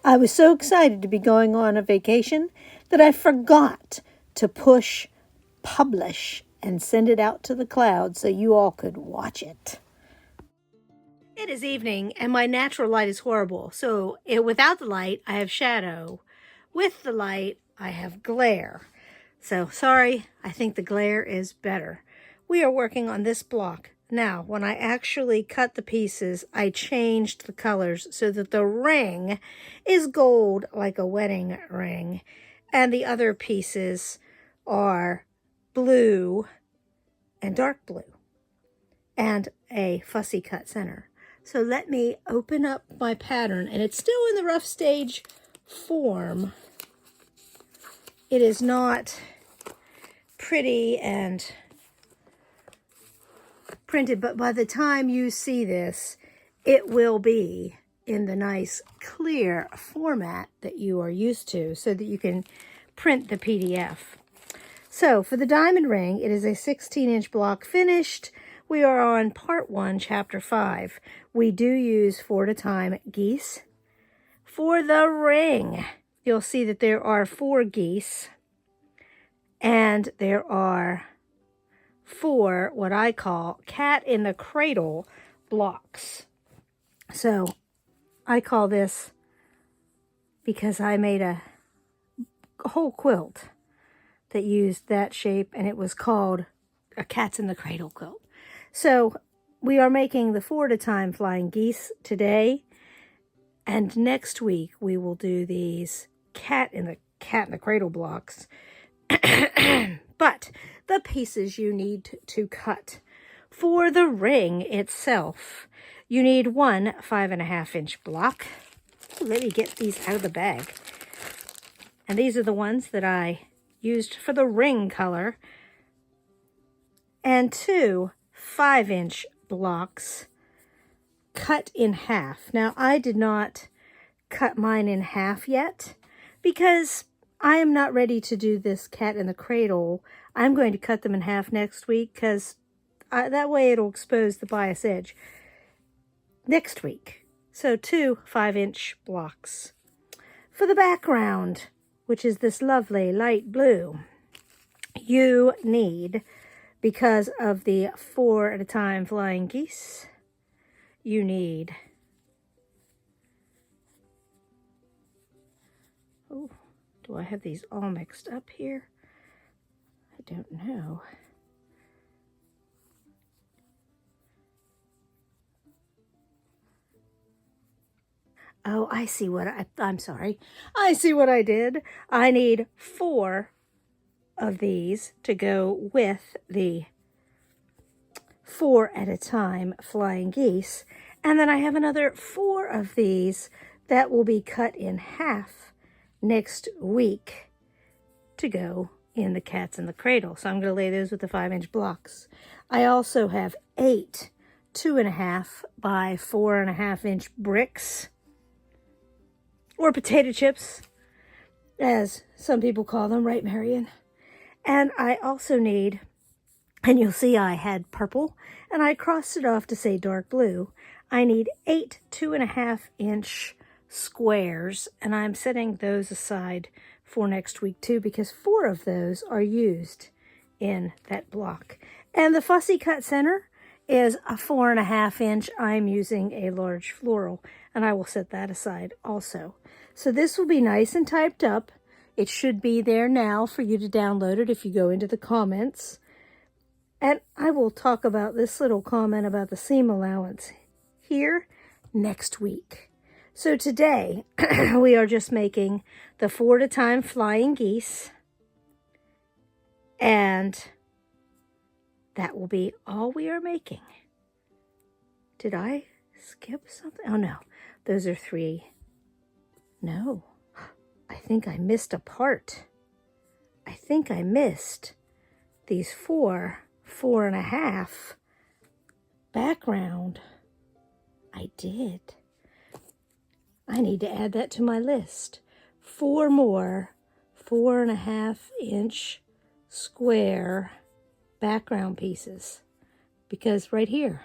I was so excited to be going on a vacation that I forgot to push publish and send it out to the cloud so you all could watch it. It is evening and my natural light is horrible. So without the light, I have shadow. With the light, I have glare. So sorry, I think the glare is better. We are working on this block. Now, when I actually cut the pieces, I changed the colors so that the ring is gold like a wedding ring. And the other pieces are blue and dark blue and a fussy cut center. So let me open up my pattern, and it's still in the rough stage form. It is not pretty and printed, but by the time you see this, it will be in the nice clear format that you are used to so that you can print the PDF. So for the diamond ring, it is a 16-inch block finished. We are on part 1, chapter 5. We do use 4 at a time geese. For the ring, you'll see that there are 4 geese and there are 4 what I call cat in the cradle blocks. So I call this because I made a whole quilt that used that shape, and it was called a cats in the cradle quilt. So we are making the 4 at a time flying geese today, and next week we will do these cat in the cradle blocks. But the pieces you need to cut for the ring itself, you need one 5.5-inch block. Let me get these out of the bag. And these are the ones that I used for the ring color, and 2 5-inch blocks cut in half. Now, I did not cut mine in half yet because I am not ready to do this cat in the cradle. I'm going to cut them in half next week because that way it'll expose the bias edge next week. So 2 5-inch blocks. For the background, which is this lovely light blue, you need, because of the 4 at a time flying geese, you need, oh, do I have these all mixed up here? I don't know. Oh, I see what I'm sorry. I see what I did. I need 4 of these to go with the 4 at a time flying geese. And then I have another 4 of these that will be cut in half next week to go in the cats in the cradle. So I'm going to lay those with the 5-inch blocks. I also have 8 2.5 by 4.5-inch bricks, or potato chips, as some people call them, right, Marion? And I also need, and you'll see I had purple, and I crossed it off to say dark blue. I need 8 2.5-inch squares, and I'm setting those aside for next week too, because 4 of those are used in that block. And the fussy cut center is a 4.5-inch. I'm using a large floral, and I will set that aside also. So this will be nice and typed up. It should be there now for you to download it if you go into the comments. And I will talk about this little comment about the seam allowance here next week. So today, we are just making the 4 at a time flying geese. And that will be all we are making. Did I skip something? Oh, no. Those are 3. No. I think I missed a part. I think I missed these 4 4.5 background. I did. I need to add that to my list. 4 more 4.5-inch square background pieces, because right here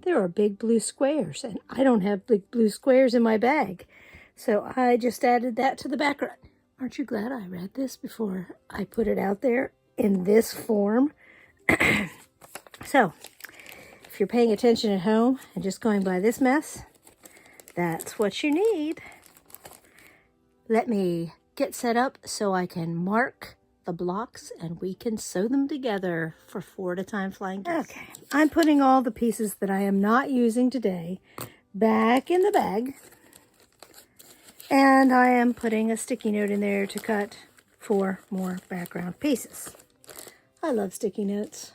there are big blue squares, and I don't have big blue squares in my bag. So I just added that to the background. Aren't you glad I read this before I put it out there in this form? So, if you're paying attention at home and just going by this mess, that's what you need. Let me get set up so I can mark the blocks and we can sew them together for 4 at a time flying geese. Okay, I'm putting all the pieces that I am not using today back in the bag. And I am putting a sticky note in there to cut 4 more background pieces. I love sticky notes.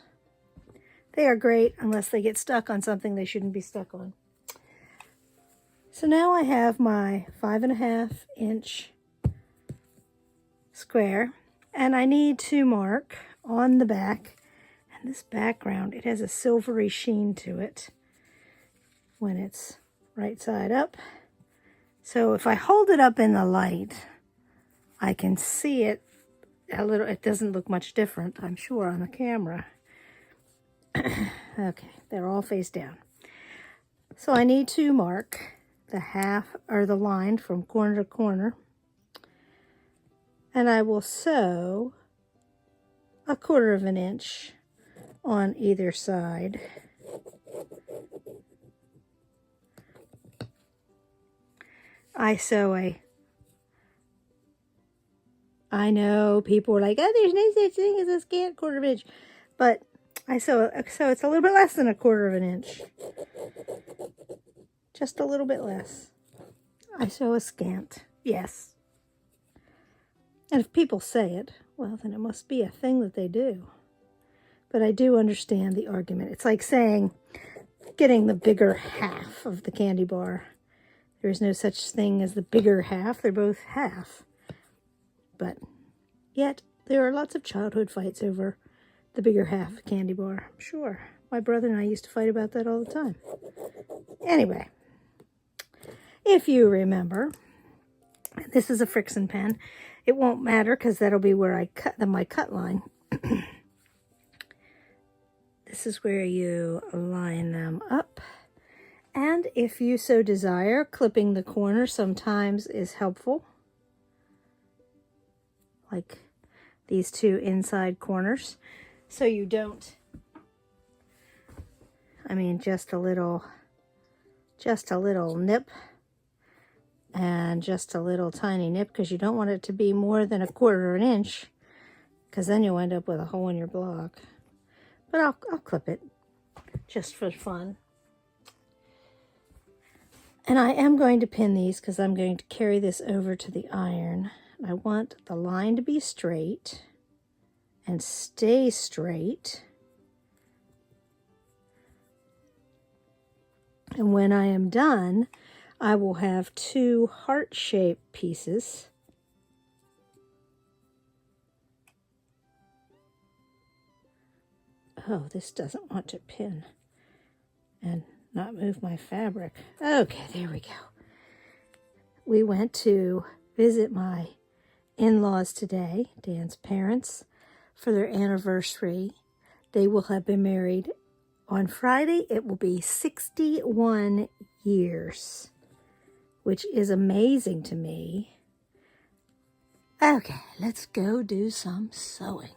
They are great unless they get stuck on something they shouldn't be stuck on. So now I have my 5.5 inch square, and I need to mark on the back. And this background, it has a silvery sheen to it when it's right side up. So if I hold it up in the light, I can see it a little. It doesn't look much different, I'm sure, on the camera. Okay, they're all face down. So I need to mark the half or the line from corner to corner. And I will sew 1/4 inch on either side. I know people are like, oh, there's no such thing as a scant 1/4 inch. But so it's a little bit less than 1/4 inch. Just a little bit less. I sew a scant, yes. And if people say it, well, then it must be a thing that they do. But I do understand the argument. It's like saying getting the bigger half of the candy bar. There is no such thing as the bigger half. They're both half. But yet, there are lots of childhood fights over the bigger half candy bar. I'm sure. My brother and I used to fight about that all the time. Anyway, if you remember, this is a Frixion pen. It won't matter because that'll be where I cut my cut line. This is where you line them up. And if you so desire, clipping the corner sometimes is helpful. Like these 2 inside corners. So you don't, just a little nip. And just a little tiny nip, because you don't want it to be more than 1/4 inch, because then you'll end up with a hole in your block. But I'll clip it just for fun. And I am going to pin these because I'm going to carry this over to the iron. I want the line to be straight and stay straight. And when I am done, I will have 2 heart-shaped pieces. Oh, this doesn't want to pin and not move my fabric. Okay, there we go. We went to visit my in-laws today, Dan's parents, for their anniversary. They will have been married on Friday. It will be 61 years. Which is amazing to me. Okay, let's go do some sewing.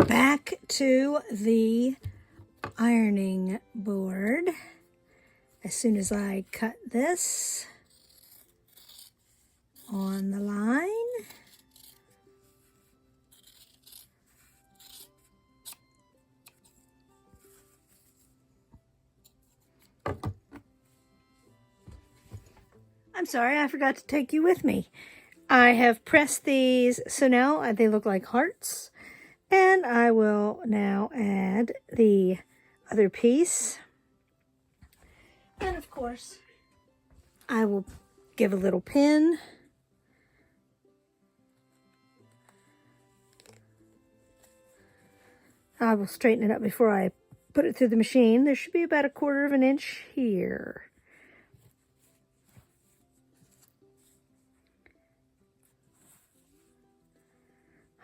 Back to the ironing board. As soon as I cut this on the line. I'm sorry, I forgot to take you with me. I have pressed these, so now they look like hearts. And I will now add the other piece. And of course, I will give a little pin. I will straighten it up before I put it through the machine. There should be about 1/4 of an inch here.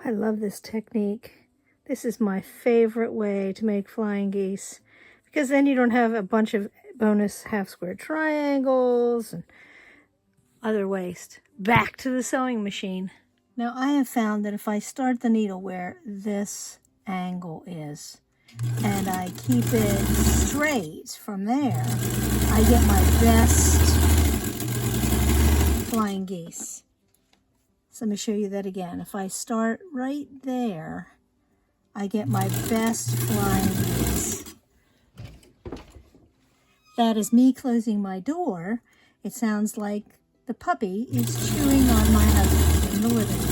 I love this technique. This is my favorite way to make flying geese, because then you don't have a bunch of bonus half-square triangles and other waste. Back to the sewing machine. Now I have found that if I start the needle where this angle is, and I keep it straight from there, I get my best flying geese. So let me show you that again. If I start right there, I get my best flying geese. That is me closing my door. It sounds like the puppy is chewing on my husband in the living room.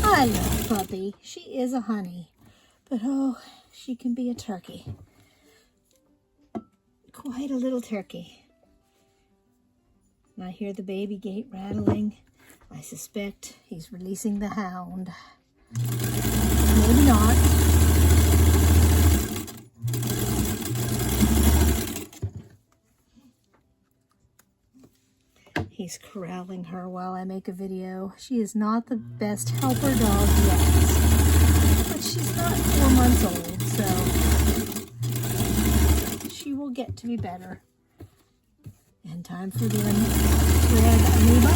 I love Puppy. She is a honey. But oh, she can be a turkey. Quite a little turkey. And I hear the baby gate rattling. I suspect he's releasing the hound. Maybe not. He's corralling her while I make a video. She is not the best helper dog yet. But she's not 4 months old, so she will get to be better. And time for the red amoeba.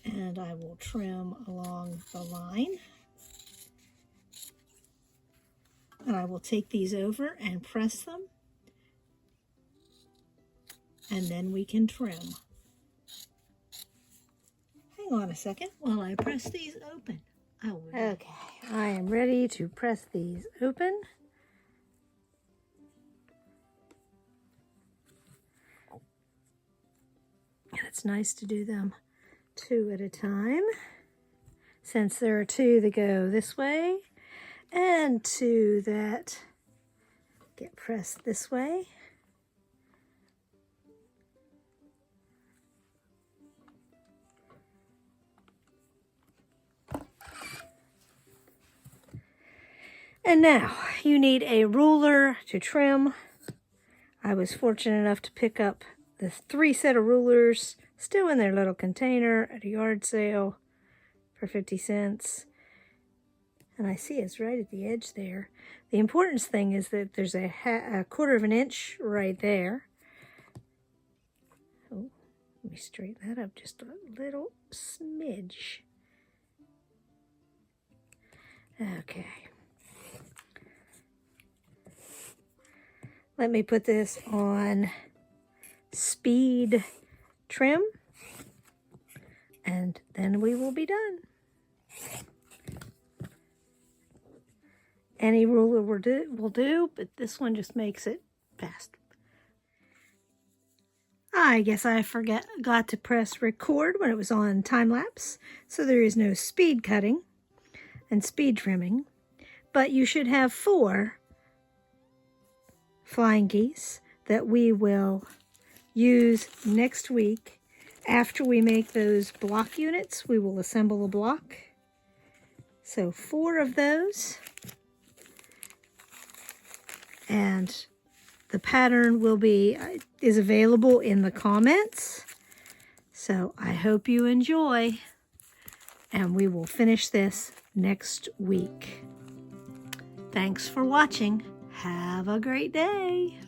And I will trim along the line. And I will take these over and press them. And then we can trim. Hang on a second while I press these open. Okay, I am ready to press these open. And it's nice to do them 2 at a time, since there are 2 that go this way and 2 that get pressed this way. And now you need a ruler to trim. I was fortunate enough to pick up the 3 set of rulers, still in their little container at a yard sale for 50 cents. And I see it's right at the edge there. The important thing is that there's a 1/4 of an inch right there. Oh, let me straighten that up just a little smidge. Okay. Let me put this on speed trim, and then we will be done. Any ruler will do, but this one just makes it fast. I guess I forgot to press record when it was on time lapse, so there is no speed cutting and speed trimming, but you should have 4 flying geese that we will use next week. After we make those block units, we will assemble a block. So 4 of those. And the pattern is available in the comments. So I hope you enjoy. And we will finish this next week. Thanks for watching. Have a great day.